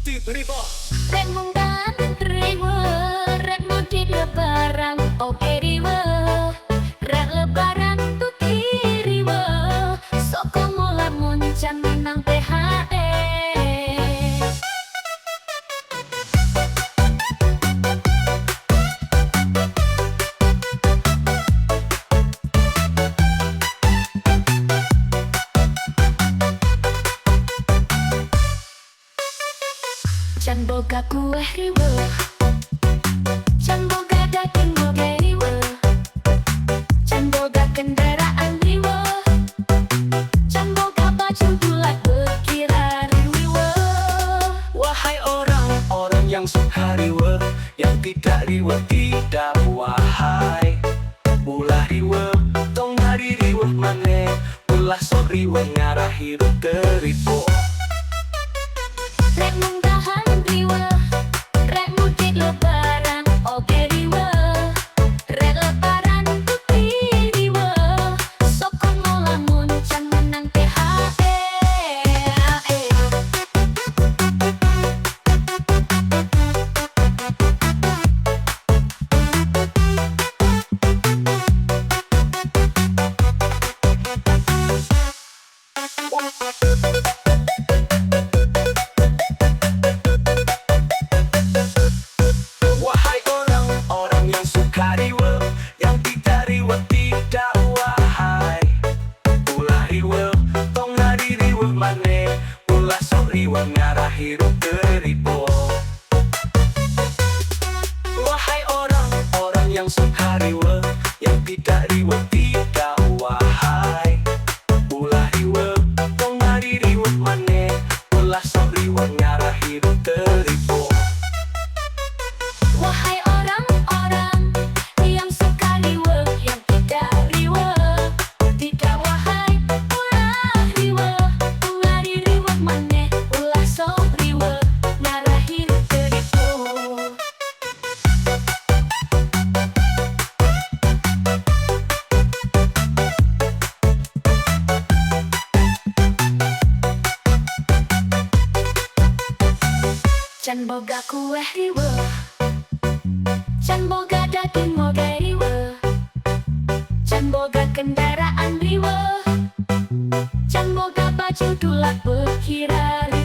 Gusti Riba. Rek mungkan riwe, rek mudik lebaran, oke riwe. Rek lebaran tuti riwe, soko mula muncan nang THE. Can boga kue riwe, can boga daging boga riwe, can boga kendaraan riwe, can boga baju bulat berkira riwe. Wahai orang-orang yang suka riwe, yang tidak riwe tidak wahai. Ulah riwe, tong hari riwe mane, ulah sok riwe ngarah hirup teripu. Rek mungkahan riwe, rek mudik lebaran, oke riwe. Rek lebaran tuti riwe, soko ngolah muncan menang THE. Wahai orang-orang yang suka riwe, yang tidak riwe tidak wahai. Ulah riwe, tong hari riwe mane, ulah sok riwe ngarah hirup teripu. Wahai orang-orang yang suka riwe, yang tidak riwe tidak wahai. Ulah riwe, tong hari riwe mane, ulah sok riwe ngarah hirup teripu. Wahai orang-orang yang suka riwe, yang tidak riwe, tidak wahai. Ulah riwe, ulah riwe maneh, ulah sok riwe, ngarah hirup teripu. Can boga kue riwe, can boga daging moga riwe, can boga kendaraan riwe, can boga baju dulak berkira riwe.